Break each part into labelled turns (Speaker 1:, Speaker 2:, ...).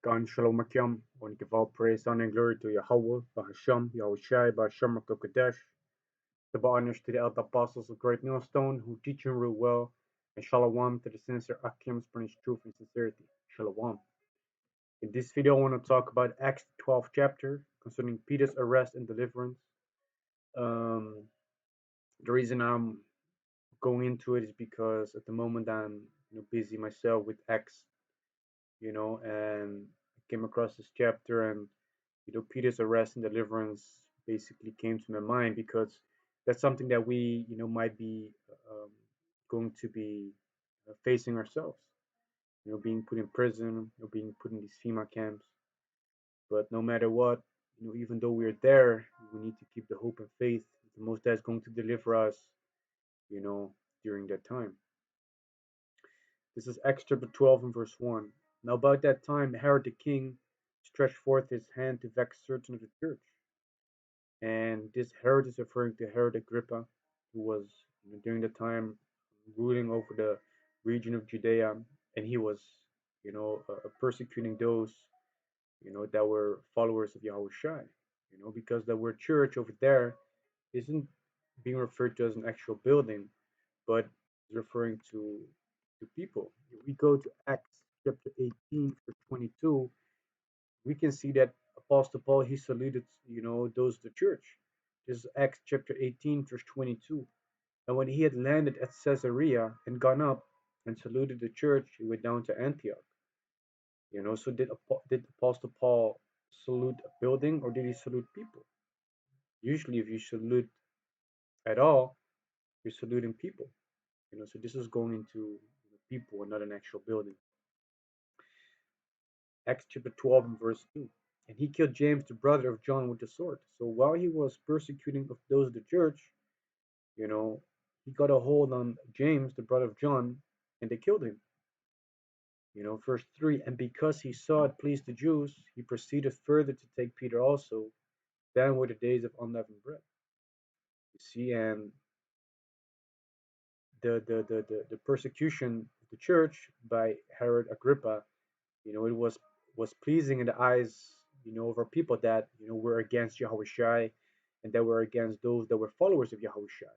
Speaker 1: God Shalom Akim, want to give all praise, honor, and glory to Yahawah, Bahasham, Yahawashi, Bahasham, Qadash, the honors to the elder apostles of great Millstone who teach and rule well, and Shalom to the sincere Akim, spreading truth and sincerity. Shalom. In this video, I want to talk about Acts 12 chapter concerning Peter's arrest and deliverance. Um, the reason I'm going into it is because at the moment I'm busy myself with Acts, and I came across this chapter and Peter's arrest and deliverance basically came to my mind because that's something that we, might be um, going to be facing ourselves. Being put in prison, being put in these FEMA camps. But no matter what, even though we're there, we need to keep the hope and faith. The Most High is going to deliver us, you know, during that time. This is Acts chapter 12 and verse 1. Now about that time, Herod the king stretched forth his hand to vex certain of the church. And this Herod is referring to Herod Agrippa, who was during the time ruling over the region of Judea, and he was, persecuting those, that were followers of Yahawashi, because the word church over there isn't being referred to as an actual building, but is referring to people. If we go to Acts chapter 18, verse 22, we can see that Apostle Paul he saluted, those of the church. This is Acts chapter 18, verse 22. And when he had landed at Caesarea and gone up and saluted the church, he went down to Antioch. So did Apostle Paul salute a building or did he salute people? Usually, if you salute at all, you're saluting people. So this is going into people and not an actual building. Acts chapter 12 and verse 2. And he killed James, the brother of John, with the sword. So while he was persecuting of those of the church, you know, he got a hold on James, the brother of John, and they killed him. Verse 3. And because he saw it pleased the Jews, he proceeded further to take Peter also. Then were the days of unleavened bread. You see, and the persecution of the church by Herod Agrippa, it was pleasing in the eyes, of our people that, were against Yahawashi and that were against those that were followers of Yahawashi.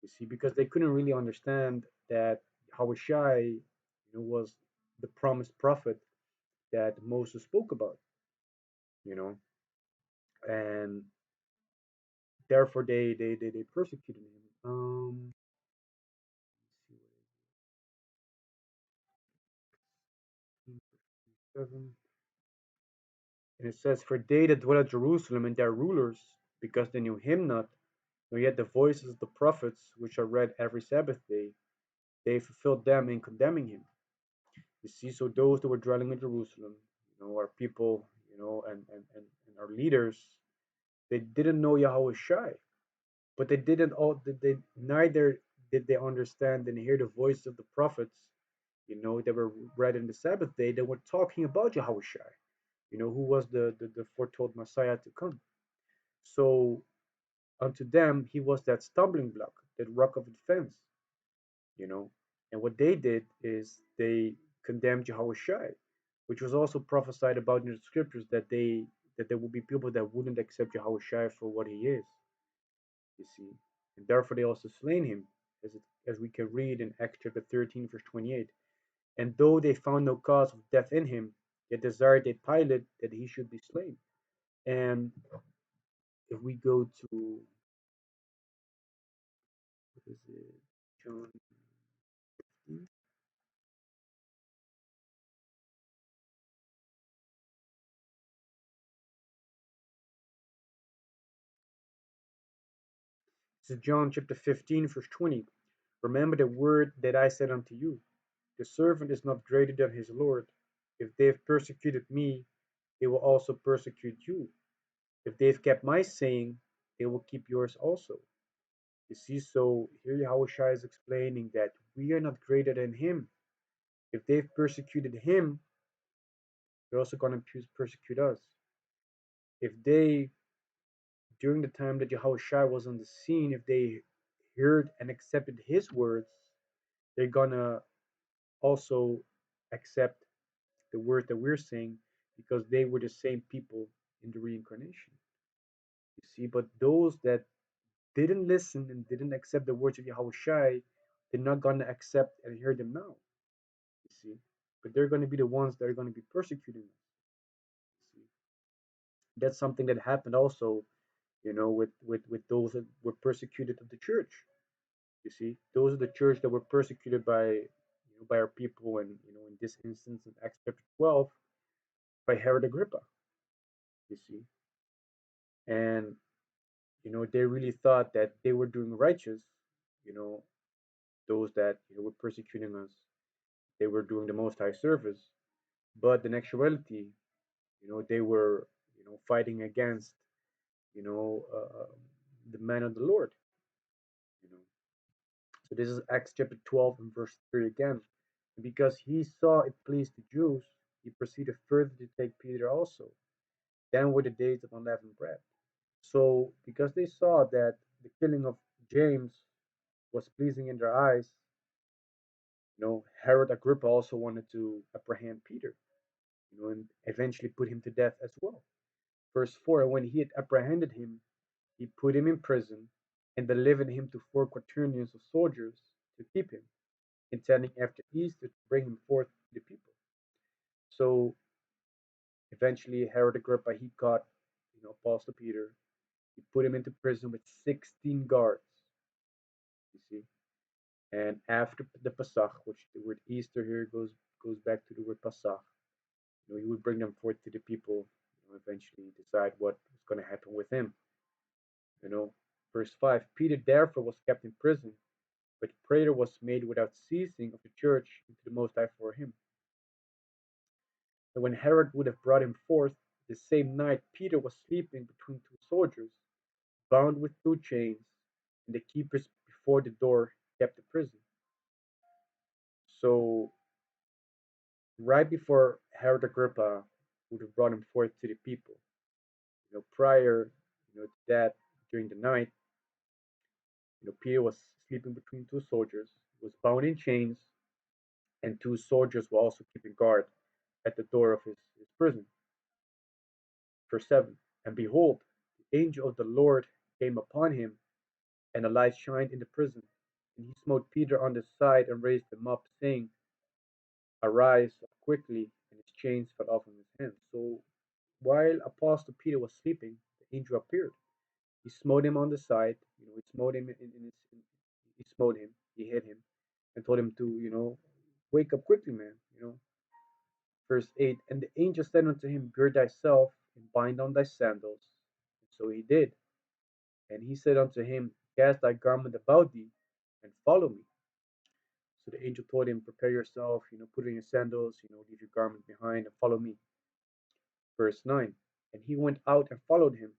Speaker 1: You see, because they couldn't really understand that Yahawashi, was the promised prophet that Moses spoke about, you know, and therefore they persecuted him. Let's see 7. And it says, for they that dwell at Jerusalem and their rulers, because they knew him not, nor yet the voices of the prophets, which are read every Sabbath day, they fulfilled them in condemning him. You see, so those that were dwelling in Jerusalem, our people, and our leaders, they didn't know Yahawashi, but they neither did they understand and hear the voice of the prophets, that were read in the Sabbath day, that were talking about Yahawashi, who was the foretold Messiah to come. So unto them he was that stumbling block, that rock of defense, you know. And what they did is they condemned Yahawashi, which was also prophesied about in the scriptures that there will be people that wouldn't accept Yahawashi for what he is, you see. And therefore they also slain him, as we can read in Acts chapter 13, verse 28. And though they found no cause of death in him, yet desired they Pilate that he should be slain. And if we go to, what is it, John 15? This is John chapter 15, verse 20. Remember the word that I said unto you, the servant is not greater than his Lord. If they have persecuted me, they will also persecute you. If they have kept my saying, they will keep yours also. You see, so here Yahawashi is explaining that we are not greater than him. If they've persecuted him, they're also going to persecute us. If they, during the time that Yahawashi was on the scene, if they heard and accepted his words, they're going to also accept the word that we're saying. because they were the same people in the reincarnation. You see, but those that didn't listen and didn't accept the words of Yahawashi, they're not gonna accept and hear them now. You see, but they're gonna be the ones that are gonna be persecuting us. You see, that's something that happened also, with those that were persecuted of the church. You see, those are the church that were persecuted by our people, and in this instance in Acts chapter 12, by Herod Agrippa. You see, and they really thought that they were doing righteous. You know, those that were persecuting us, they were doing the Most High service, but in actuality, they were fighting against you know uh, the man of the Lord. You know, so this is Acts chapter 12 and verse 3 again. Because he saw it pleased the Jews, he proceeded further to take Peter also. Then were the days of unleavened bread. So, because they saw that the killing of James was pleasing in their eyes, Herod Agrippa also wanted to apprehend Peter, and eventually put him to death as well. Verse 4, when he had apprehended him, he put him in prison and delivered him to 4 quaternions of soldiers to keep him, intending after Easter to bring him forth to the people. So eventually Herod Agrippa, he caught, Apostle Peter. He put him into prison with 16 guards, you see. And after the Pesach, which the word Easter here goes back to the word Pesach, he would bring them forth to the people, eventually decide what was going to happen with him. Verse 5, Peter therefore was kept in prison, but prayer was made without ceasing of the church into the Most High for him. And when Herod would have brought him forth, the same night Peter was sleeping between 2 soldiers, bound with 2 chains, and the keepers before the door kept the prison. So, right before Herod Agrippa would have brought him forth to the people, prior, to that, during the night, Peter was sleeping between 2 soldiers, was bound in chains, and 2 soldiers were also keeping guard at the door of his prison. Verse 7, and behold, the angel of the Lord came upon him, and a light shined in the prison. And he smote Peter on the side and raised him up, saying, arise quickly, and his chains fell off from his hands. So while Apostle Peter was sleeping, the angel appeared. He smote him on the side, he smote him he smote him, he hit him, and told him to, wake up quickly, man. Verse 8, and the angel said unto him, gird thyself, and bind on thy sandals. And so he did. And he said unto him, cast thy garment about thee, and follow me. So the angel told him, prepare yourself, put on your sandals, leave your garment behind, and follow me. Verse 9, and he went out and followed him,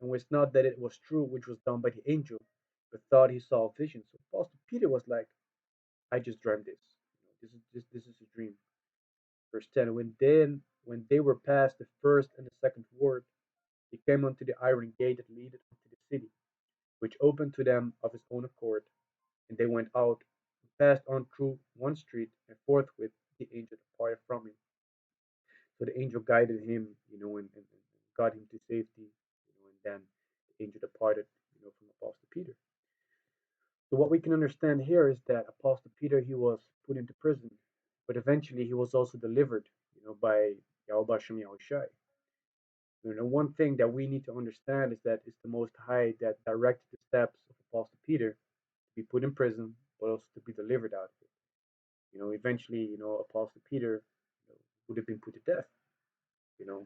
Speaker 1: and was not that it was true which was done by the angel, but thought he saw a vision. So Apostle Peter was like, I just dreamt this. This is a dream. Verse 10, when they were past the first and the second ward, he came unto the iron gate that leadeth unto the city, which opened to them of his own accord, and they went out and passed on through one street, and forthwith the angel departed from him. So the angel guided him, and got him to safety, and then the angel departed, from Apostle Peter. So what we can understand here is that Apostle Peter, he was put into prison, but eventually he was also delivered, by Bahasham Yahawashi. One thing that we need to understand is that it's the Most High that directed the steps of Apostle Peter to be put in prison, but also to be delivered out of it. Eventually, Apostle Peter, would have been put to death,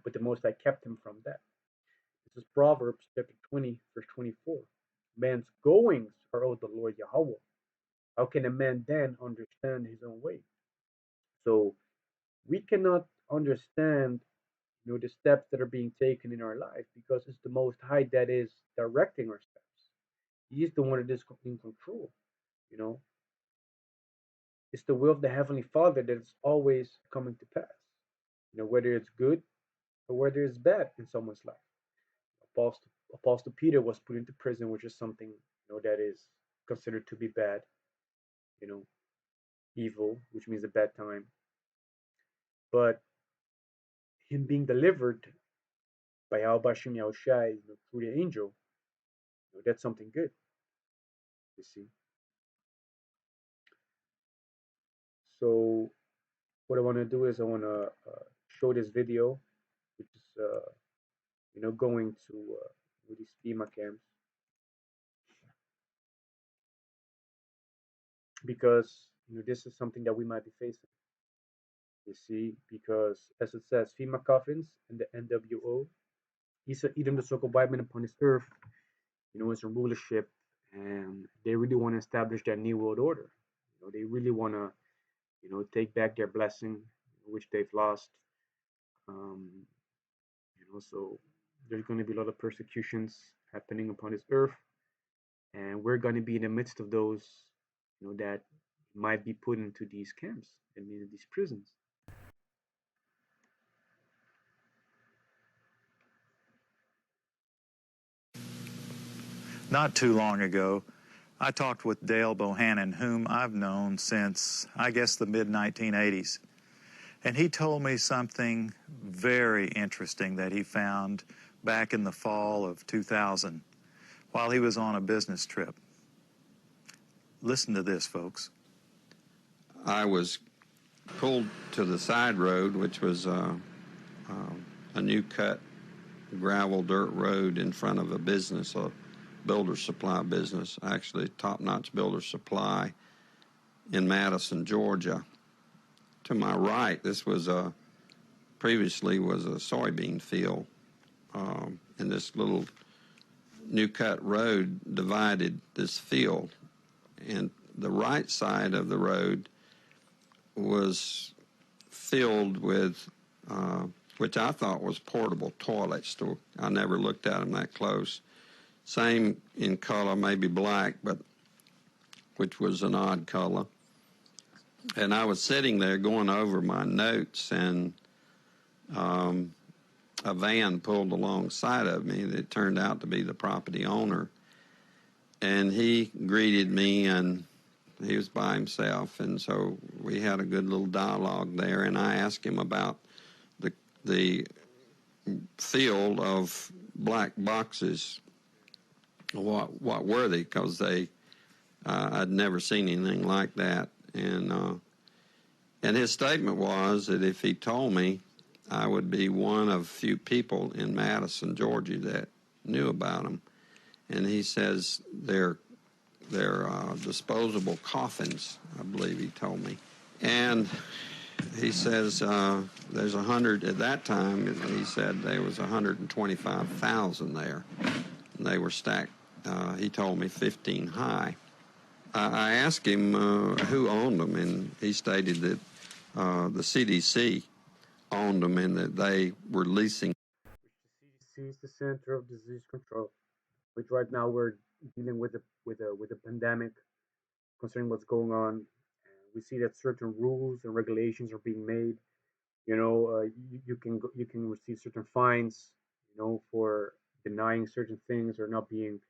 Speaker 1: but the Most High kept him from that. This is Proverbs chapter 20, verse 24. Man's goings are of the Lord Yahawah. How can a man then understand his own way? So we cannot understand, the steps that are being taken in our life because it's the Most High that is directing our steps. He is the one that is in control. You know, it's the will of the Heavenly Father that is always coming to pass. Whether it's good or whether it's bad in someone's life. Apostle Peter was put into prison, which is something that is considered to be bad. You know, evil, which means a bad time. But him being delivered by Bahasham Yahawashi, through the angel, that's something good. You see. So what I want to do is I want to show this video, which is going to these FEMA camps, because this is something that we might be facing. You see, because as it says, FEMA coffins and the NWO, Edom the so-called white man upon this earth, is a rulership, and they really want to establish that new world order. They really want to, take back their blessing, which they've lost. Um, so there's going to be a lot of persecutions happening upon this earth, and we're going to be in the midst of those, that might be put into these camps and into these prisons.
Speaker 2: Not too long ago, I talked with Dale Bohannon, whom I've known since, I guess, the mid-1980s. And he told me something very interesting that he found back in the fall of 2000 while he was on a business trip. Listen to this, folks.
Speaker 3: I was pulled to the side road, which was a new cut gravel dirt road in front of a business, a builder supply business, actually top-notch builder supply in Madison, Georgia. To my right, this was previously was a soybean field, and this little new cut road divided this field, and the right side of the road was filled with which I thought was portable toilets. I never looked at them that close. Same in color, maybe black, but which was an odd color. And I was sitting there going over my notes, and a van pulled alongside of me that turned out to be the property owner. And he greeted me, and he was by himself, and so we had a good little dialogue there, and I asked him about the field of black boxes. What were they? Because I'd never seen anything like that, and his statement was that if he told me, I would be one of few people in Madison, Georgia, that knew about them. And he says they're disposable coffins, I believe he told me. And he says there's 100, at that time, he said there was 125,000 there. And they were stacked, he told me, 15 high. I asked him who owned them, and he stated that the CDC owned them and that they were leasing.
Speaker 1: The CDC is the Center of Disease Control, which right now we're dealing with a pandemic concerning what's going on. We see that certain rules and regulations are being made. You can receive certain fines, for denying certain things or not being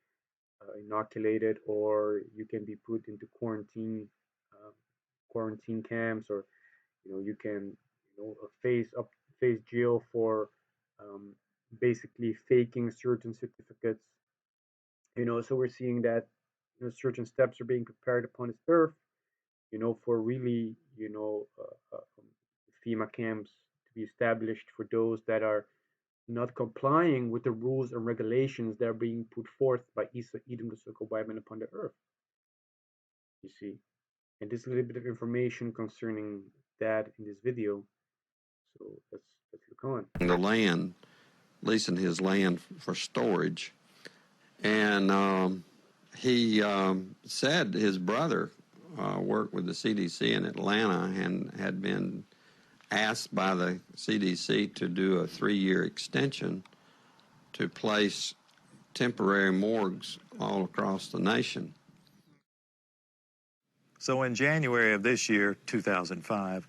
Speaker 1: inoculated, or you can be put into quarantine camps, or you can face jail for basically faking certain certificates. So we're seeing that certain steps are being prepared upon this earth, for really FEMA camps to be established for those that are not complying with the rules and regulations that are being put forth by Edom, the so-called white man upon the earth. You see, and this little bit of information concerning that in this video. So let's look on.
Speaker 3: The land, leasing his land for storage, and he said his brother worked with the CDC in Atlanta and had been asked by the CDC to do a 3-year extension to place temporary morgues all across the nation.
Speaker 2: So in January of this year, 2005,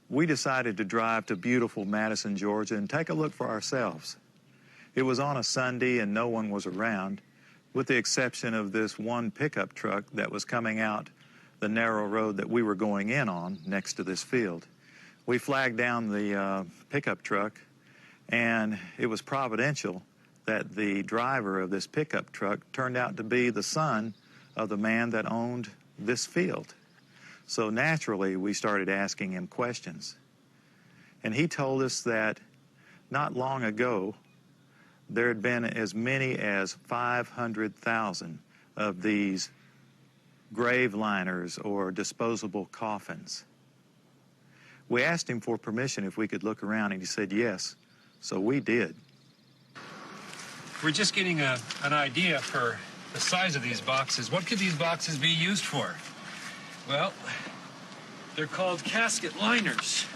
Speaker 2: we decided to drive to beautiful Madison, Georgia, and take a look for ourselves. It was on a Sunday and no one was around, with the exception of this one pickup truck that was coming out the narrow road that we were going in on next to this field. We flagged down the pickup truck, And it was providential that the driver of this pickup truck turned out to be the son of the man that owned this field. So naturally, we started asking him questions. And he told us that not long ago, there had been as many as 500,000 of these grave liners or disposable coffins. We asked him for permission if we could look around, and he said yes. So we did.
Speaker 4: We're just getting an idea for the size of these boxes. What could these boxes be used for? Well, they're called casket liners.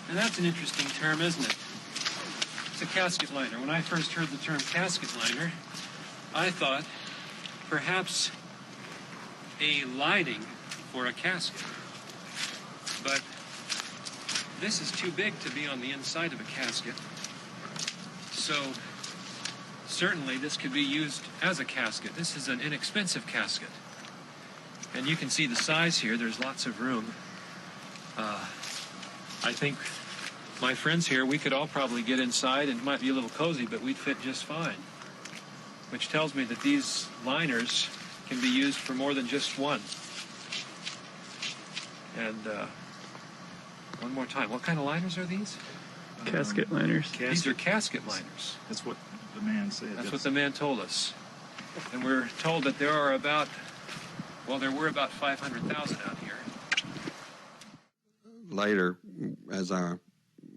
Speaker 4: And that's an interesting term, isn't it? It's a casket liner. When I first heard the term casket liner, I thought perhaps a lining for a casket. But this is too big to be on the inside of a casket. So certainly this could be used as a casket. This is an inexpensive casket. And you can see the size here. There's lots of room. I think my friends here, we could all probably get inside, and it might be a little cozy, but we'd fit just fine. Which tells me that these liners can be used for more than just one. And one more time, what kind of liners are these?
Speaker 5: Casket liners.
Speaker 4: These are casket liners.
Speaker 2: That's what the man said.
Speaker 4: That's what the man told us. And we're told that there are about, well, there were about 500,000 out here.
Speaker 3: Later, as I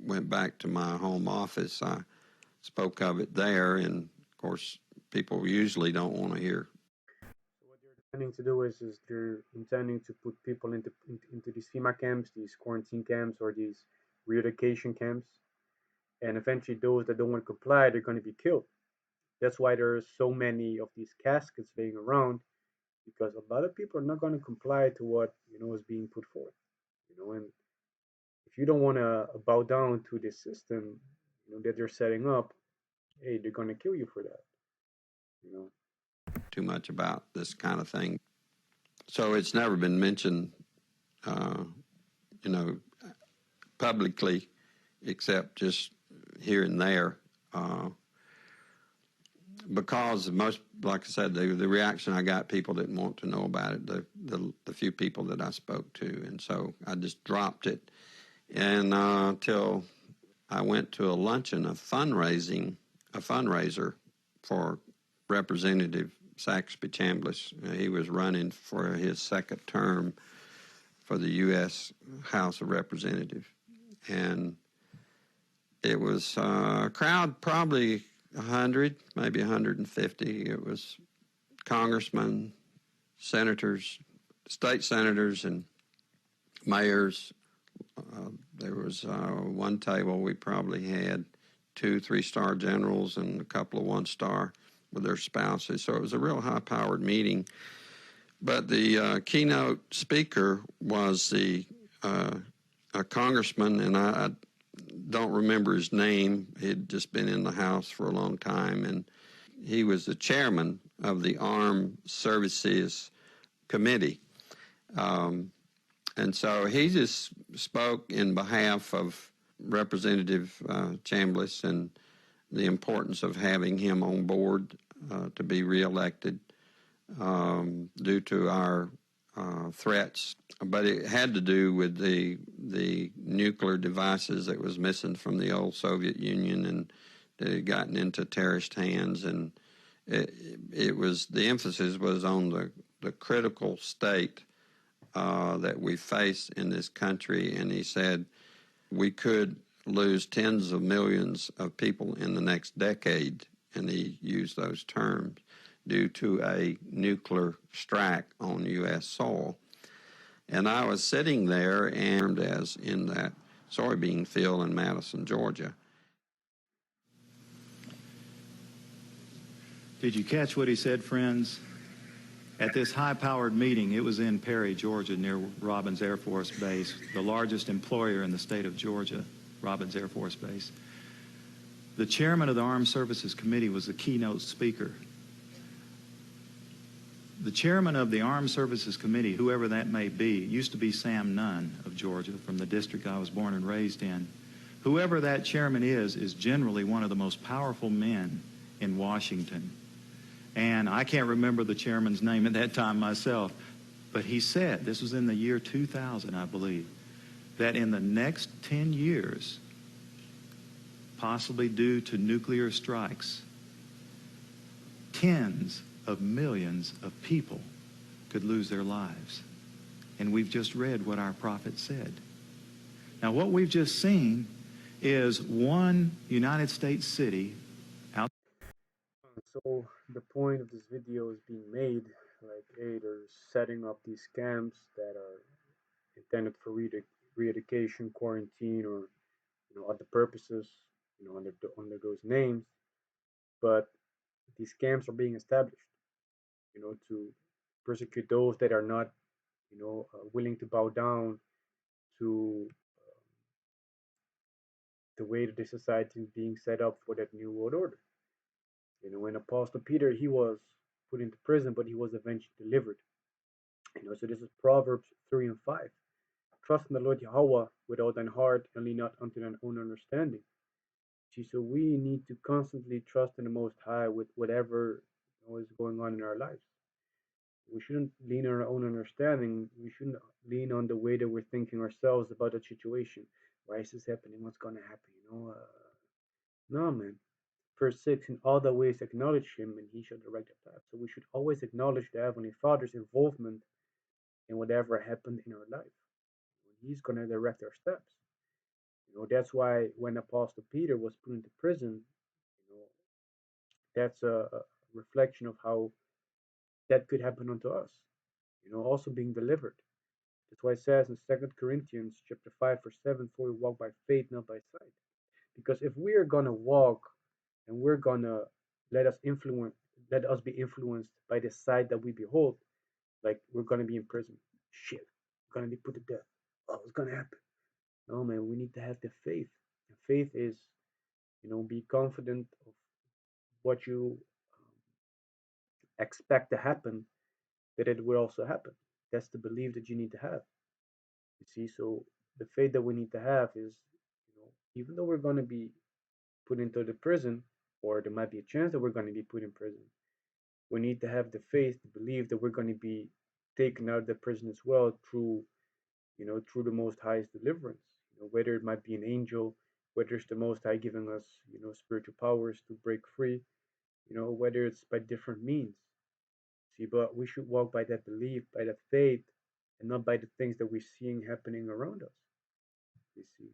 Speaker 3: went back to my home office, I spoke of it there, and of course, people usually don't want to hear.
Speaker 1: So what they're intending to do is they're intending to put people into these FEMA camps, these quarantine camps, or these relocation camps, and eventually those that don't want to comply, they're going to be killed. That's why there are so many of these caskets laying around, because a lot of people are not going to comply to what is being put forth. And if you don't want to bow down to this system, that they're setting up, hey, they're going to kill you for that.
Speaker 3: Too much about this kind of thing, so it's never been mentioned, publicly, except just here and there. Because most, like I said, the reaction I got, people didn't want to know about it, the few people that I spoke to, and so I just dropped it. And till I went to a luncheon, a fundraiser for Representative Saxby Chambliss. He was running for his second term for the U.S. House of Representatives. And it was a crowd, probably 100, maybe 150. It was congressmen, senators, state senators, and mayors. There was one table, we probably had 2 3-star generals and a couple of 1-star with their spouses. So it was a real high-powered meeting. But the keynote speaker was a congressman, and I don't remember his name. He'd just been in the House for a long time, and he was the chairman of the Armed Services Committee. And so he just spoke in behalf of Representative Chambliss and the importance of having him on board to be reelected due to our threats. But it had to do with the nuclear devices that was missing from the old Soviet Union and that had gotten into terrorist hands. And it was, the emphasis was on the critical state that we face in this country. And he said we could lose tens of millions of people in the next decade, and he used those terms, due to a nuclear strike on U.S. soil. And I was sitting there and as in that soybean field in Madison, Georgia.
Speaker 2: Did you catch what he said, friends? At this high-powered meeting, it was in Perry, Georgia, near Robins Air Force Base, the largest employer in the state of Georgia, Robins Air Force Base. The chairman of the Armed Services Committee was the keynote speaker. The chairman of the Armed Services Committee, whoever that may be, used to be Sam Nunn of Georgia, from the district I was born and raised in, Whoever that chairman is generally one of the most powerful men in Washington. And I can't remember the chairman's name at that time myself, but he said, this was in the year 2000, I believe, that in the next 10 years, possibly due to nuclear strikes, tens of millions of people could lose their lives. And we've just read what our prophet said. Now, what we've just seen is one United States city out.
Speaker 1: So the point of this video is being made, like, hey, they're setting up these camps that are intended for re-education, quarantine, or other purposes, under those names. But these camps are being established, to persecute those that are not, willing to bow down to the way that the society is being set up for that new world order. When Apostle Peter, he was put into prison, but he was eventually delivered. So this is Proverbs 3 and 5. Trust in the Lord Yahawah with all thine heart, and lean not unto thine own understanding. See, so we need to constantly trust in the Most High with whatever is going on in our lives. We shouldn't lean on our own understanding. We shouldn't lean on the way that we're thinking ourselves about the situation. Why is this happening? What's going to happen? No, man. Verse 6, in all the ways acknowledge him, and he shall direct our path. So we should always acknowledge the Heavenly Father's involvement in whatever happened in our life. He's going to direct our steps. That's why when Apostle Peter was put into prison, that's a reflection of how that could happen unto us. Also being delivered. That's why it says in 2 Corinthians chapter 5, verse 7, for we walk by faith, not by sight. Because if we are gonna walk and we're gonna let us be influenced by the sight that we behold, like we're gonna be in prison. Shit, we're gonna be put to death. Oh, it's gonna happen. No, man, we need to have the faith. And faith is, be confident of what you expect to happen, that it will also happen. That's the belief that you need to have. You see, so the faith that we need to have is, even though we're going to be put into the prison, or there might be a chance that we're going to be put in prison, we need to have the faith to believe that we're going to be taken out of the prison as well through, through the Most High's deliverance. Whether it might be an angel, whether it's the Most High giving us, spiritual powers to break free, whether it's by different means. See, but we should walk by that belief, by that faith, and not by the things that we're seeing happening around us. You see.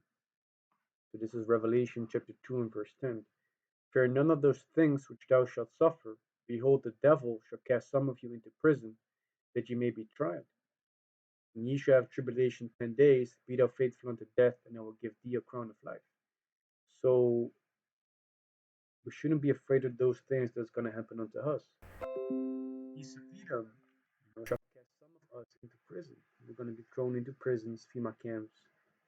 Speaker 1: So this is Revelation chapter 2 and verse 10. Fear none of those things which thou shalt suffer. Behold, the devil shall cast some of you into prison, that ye may be tried. And ye shall have tribulation 10 days. Be thou faithful unto death, and I will give thee a crown of life. So we shouldn't be afraid of those things that's going to happen unto us. Shall cast some of us into prison. We're going to be thrown into prisons, FEMA camps,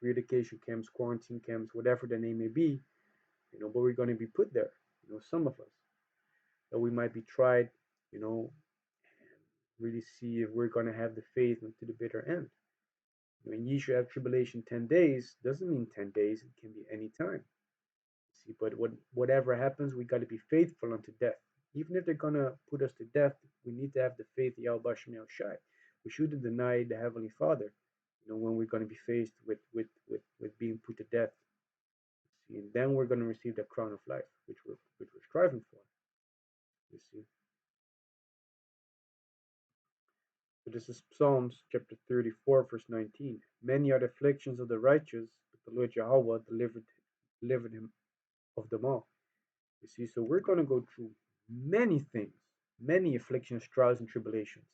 Speaker 1: re-education camps, quarantine camps, whatever the name may be, but we're going to be put there, some of us. That we might be tried, and really see if we're going to have the faith to the bitter end. When ye shall have tribulation 10 days, doesn't mean 10 days, it can be any time. See, but whatever happens, we got to be faithful unto death. Even if they're going to put us to death, we need to have the faith of Bahasham Yahawashi. We shouldn't deny the Heavenly Father, when we're going to be faced with being put to death. See, and then we're going to receive the crown of life, which we're striving for. You see. So this is Psalms chapter 34, verse 19. Many are the afflictions of the righteous, but the Lord Yahawah delivered him of them all. You see, so we're going to go through many things, many afflictions, trials, and tribulations.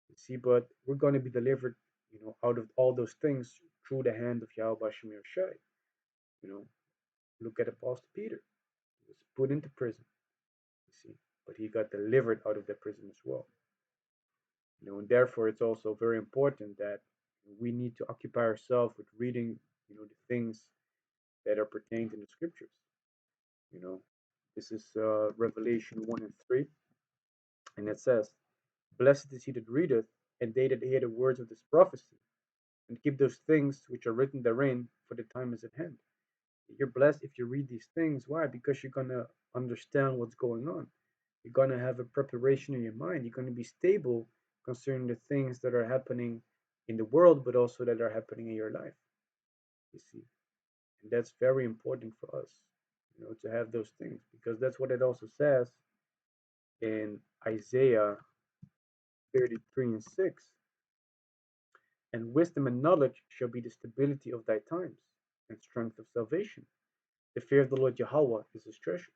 Speaker 1: You see, but we're going to be delivered, out of all those things through the hand of Yahweh Shem Yahawashi. Look at Apostle Peter. He was put into prison, you see, but he got delivered out of the prison as well. And therefore it's also very important that we need to occupy ourselves with reading, the things that are pertained in the scriptures. This is Revelation 1 and 3, and it says, blessed is he that readeth, and they that hear the words of this prophecy, and keep those things which are written therein, for the time is at hand. You're blessed if you read these things. Why? Because you're gonna understand what's going on. You're gonna have a preparation in your mind. You're gonna be stable concerning the things that are happening in the world, but also that are happening in your life. You see, and that's very important for us, to have those things, because that's what it also says in Isaiah 33:6. And wisdom and knowledge shall be the stability of thy times, and strength of salvation. The fear of the Lord Yahawah is his treasure.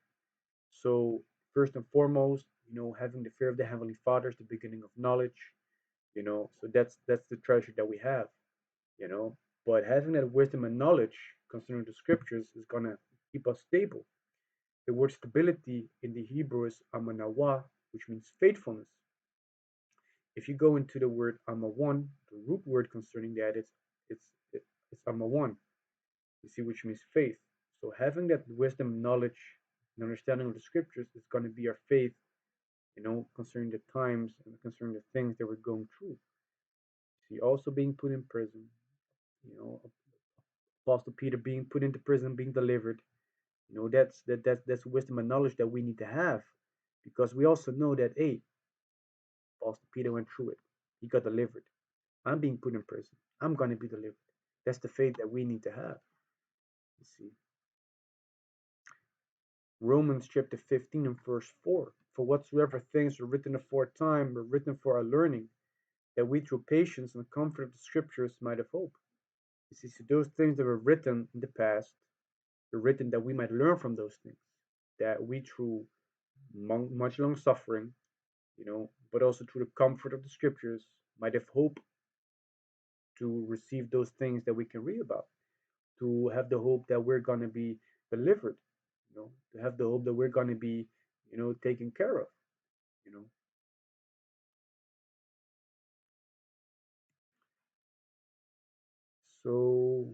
Speaker 1: So first and foremost, having the fear of the Heavenly Father is the beginning of knowledge. So that's the treasure that we have. You know, but having that wisdom and knowledge concerning the scriptures is gonna keep us stable. The word stability in the Hebrew is amanawah, which means faithfulness. If you go into the word amawan, the root word concerning that, it's amawan. You see, which means faith. So having that wisdom, knowledge, and understanding of the scriptures is going to be our faith, concerning the times and concerning the things that we're going through. See, also being put in prison, you know, Apostle Peter being put into prison, being delivered. That's wisdom and knowledge that we need to have, because we also know that, hey, Apostle Peter went through it. He got delivered. I'm being put in prison. I'm going to be delivered. That's the faith that we need to have. You see, Romans chapter 15 and verse 4. For whatsoever things are written aforetime are written for our learning, that we through patience and comfort of the scriptures might have hope. You see, so those things that were written in the past were written that we might learn from those things, that we through much long suffering, but also through the comfort of the scriptures might have hope to receive those things that we can read about, to have the hope that we're going to be delivered, to have the hope that we're going to be, taken care of, you know. So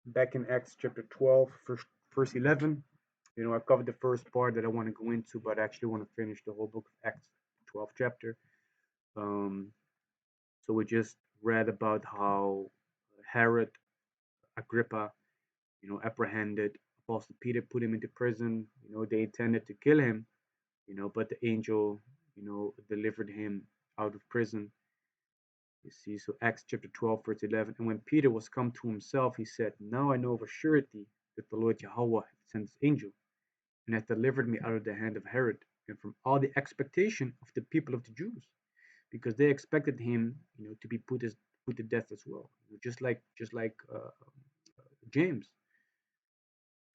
Speaker 1: back in Acts chapter 12, verse 11, I covered the first part that I want to go into, but I actually want to finish the whole book of Acts 12 chapter. Um, so we just read about how Herod Agrippa, apprehended Apostle Peter, put him into prison. They intended to kill him, but the angel, delivered him out of prison. You see, so Acts chapter 12, verse 11. And when Peter was come to himself, he said, now I know of a surety that the Lord Yahawah hath sent his angel, and hath delivered me out of the hand of Herod, and from all the expectation of the people of the Jews, because they expected him, to be put to death as well, just like James.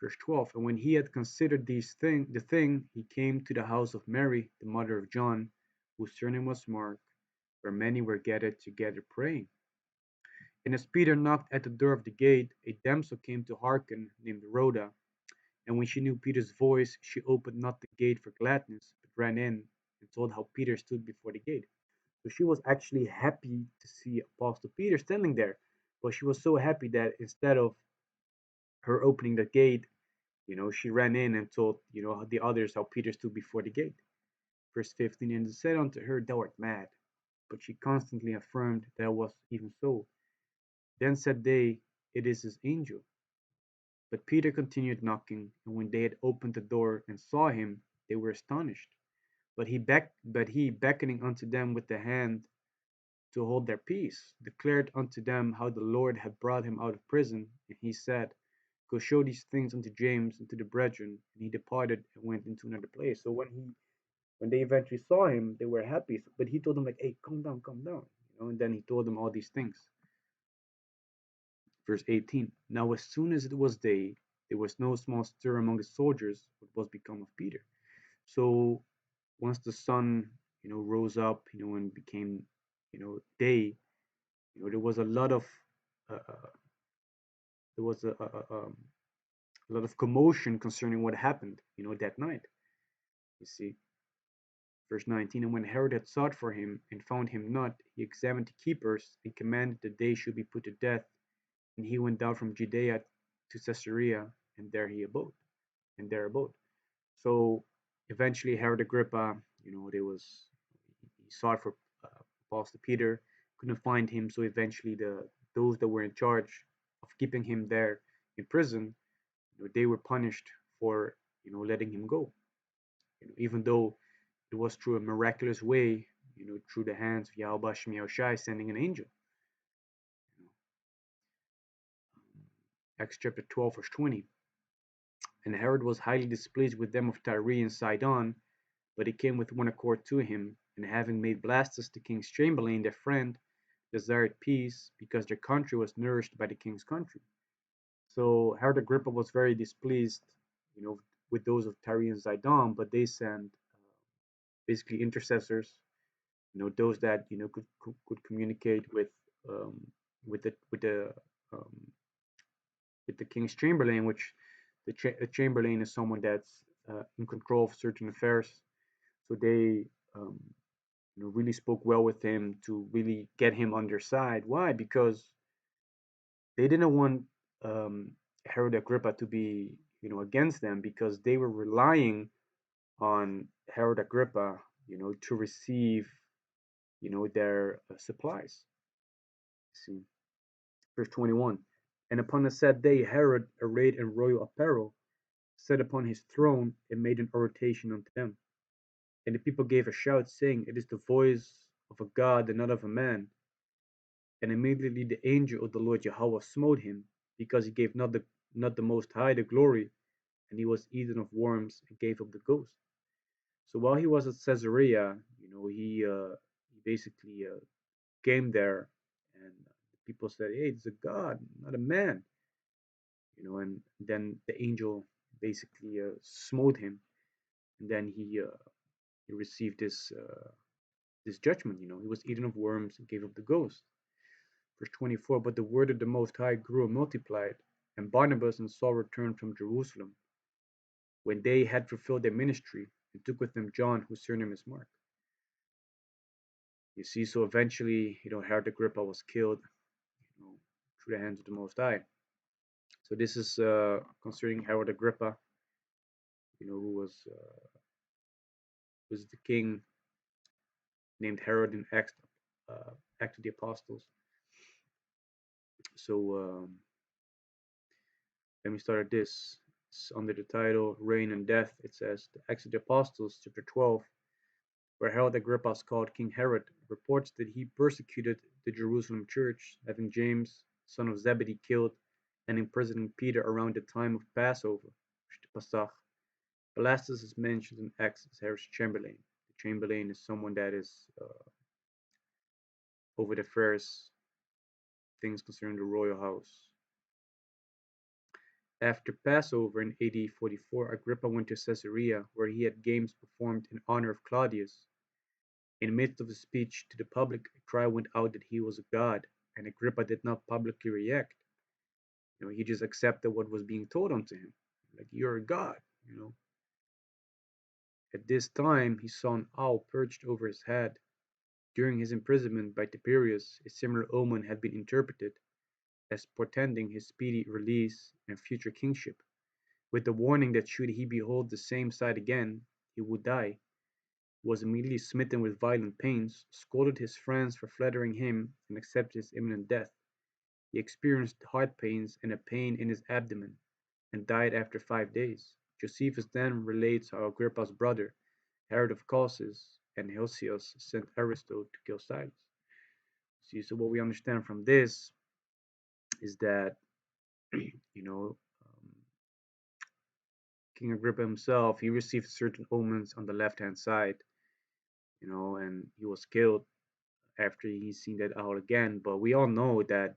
Speaker 1: Verse 12. And when he had considered the thing, he came to the house of Mary, the mother of John, whose surname was Mark, where many were gathered together praying. And as Peter knocked at the door of the gate, a damsel came to hearken, named Rhoda. And when she knew Peter's voice, she opened not the gate for gladness, but ran in and told how Peter stood before the gate. So she was actually happy to see Apostle Peter standing there. But she was so happy that instead of her opening the gate, she ran in and told, the others how Peter stood before the gate. Verse 15, and they said unto her, thou art mad. But she constantly affirmed that it was even so. Then said they, it is his angel. But Peter continued knocking, and when they had opened the door and saw him, they were astonished. But he beckoning unto them with the hand to hold their peace, declared unto them how the Lord had brought him out of prison. And he said, go show these things unto James and to the brethren. And he departed and went into another place. So when they eventually saw him, they were happy. But he told them like, hey, calm down, calm down. And then he told them all these things. Verse 18. Now as soon as it was day, there was no small stir among the soldiers what was become of Peter. So once the sun, rose up, and became, day, there was a lot of uh, uh, there was a lot of commotion concerning what happened, that night. You see, verse 19. And when Herod had sought for him and found him not, he examined the keepers and commanded that they should be put to death. And he went down from Judea to Caesarea, and there he abode, and there abode. So eventually, Herod Agrippa, he sought for Apostle Peter, couldn't find him. So eventually, those that were in charge, of keeping him there in prison, they were punished for letting him go. Even though it was through a miraculous way, through the hands of Yahawashi sending an angel. You know, Acts chapter 12, verse 20. And Herod was highly displeased with them of Tyre and Sidon, but he came with one accord to him, and having made Blastus the king's chamberlain their friend, desired peace, because their country was nourished by the king's country. So Herod Agrippa was very displeased, with those of Tyre and Sidon, but they sent basically intercessors, those that could communicate um, with the um, with the king's chamberlain, which the chamberlain is someone that's in control of certain affairs. So they really spoke well with him to really get him on their side. Why? Because they didn't want Herod Agrippa to be against them, because they were relying on Herod Agrippa to receive their supplies. See, verse 21. And upon the said day, Herod, arrayed in royal apparel, sat upon his throne and made an oration unto them. And the people gave a shout, saying, It is the voice of a God and not of a man. And immediately the angel of the Lord Yahawah smote him, because he gave not the Most High the glory, and he was eaten of worms and gave up the ghost. So while he was at Caesarea, he basically came there, and people said, "Hey, it's a God, not a man," and then the angel basically smote him, and then he received this judgment. He was eaten of worms and gave up the ghost. Verse 24. But the word of the Most High grew and multiplied, and Barnabas and Saul returned from Jerusalem, when they had fulfilled their ministry, and took with them John, whose surname is Mark. You see, so eventually, Herod Agrippa was killed, through the hands of the Most High. So this is concerning Herod Agrippa, who was the king named Herod in Acts of the Apostles. So let me start at this. It's under the title Reign and Death. It says, the Acts of the Apostles, chapter 12, where Herod Agrippa is called King Herod, reports that he persecuted the Jerusalem church, having James, son of Zebedee, killed, and imprisoning Peter around the time of Passover, the Pesach. Blastus is mentioned in Acts as Herod's chamberlain. The chamberlain is someone that is over the affairs, things concerning the royal house. After Passover in AD 44, Agrippa went to Caesarea, where he had games performed in honor of Claudius. In the midst of a speech to the public, a cry went out that he was a god, and Agrippa did not publicly react. He just accepted what was being told unto him, like, you're a god. At this time, he saw an owl perched over his head. During his imprisonment by Tiberius, a similar omen had been interpreted as portending his speedy release and future kingship, with the warning that should he behold the same sight again, he would die. He was immediately smitten with violent pains, scolded his friends for flattering him, and accepted his imminent death. He experienced heart pains and a pain in his abdomen, and died after 5 days. Josephus then relates how Agrippa's brother, Herod of Caucasus, and Helsius sent Aristo to kill Silas. See, so what we understand from this is that, King Agrippa himself, he received certain omens on the left-hand side, and he was killed after he seen that owl again. But we all know that,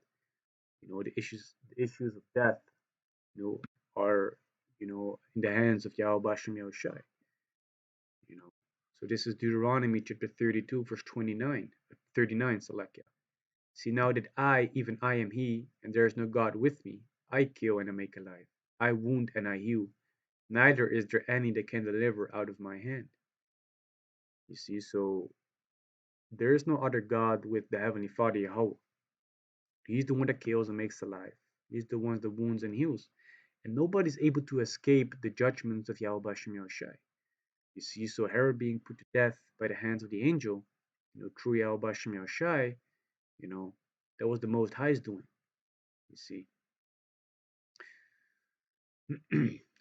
Speaker 1: the issues of death, you know, are, in the hands of Yahawashi. You know. So this is Deuteronomy chapter 32, verse 39, Salakia. See now that I, even I am he, and there is no God with me. I kill and I make alive. I wound and I heal. Neither is there any that can deliver out of my hand. You see, so there is no other God with the Heavenly Father, Yahawah. He's the one that kills and makes alive. He's the one that wounds and heals. And nobody's able to escape the judgments of Yahweh Shem Yahushai. You see, so Herod being put to death by the hands of the angel, through Yahweh Shem Yahushai, that was the Most High's doing. You see.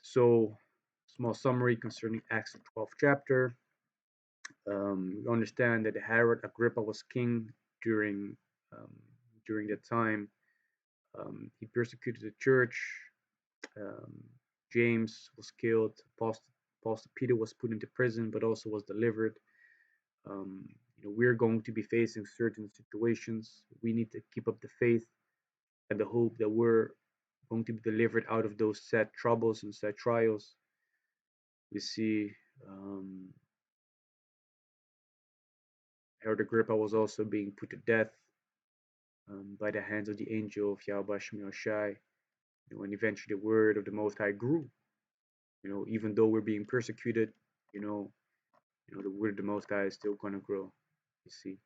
Speaker 1: So, small summary concerning Acts of 12th chapter. We understand that Herod Agrippa was king during um, during that time. He persecuted the church. Um, James was killed. Apostle Peter was put into prison, but also was delivered. Um, we're going to be facing certain situations. We need to keep up the faith and the hope that we're going to be delivered out of those sad troubles and sad trials. We see Herod Agrippa was also being put to death by the hands of the angel of Yahawashi, and eventually the word of the Most High grew. Even though we're being persecuted, you know, the word of the Most High is still gonna grow. You see.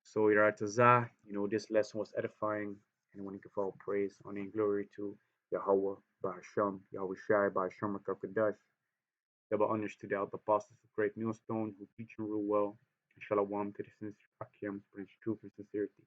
Speaker 1: So Iratazah, this lesson was edifying, and I want to give all praise, honor, and glory to Yahawah, Bahasham, Yahawashi, Bahasham, Qadash. Double honors to the altar apostles of Great Millstone who teach and rule well, and shalom to the sincere Akim, brings truth and sincerity.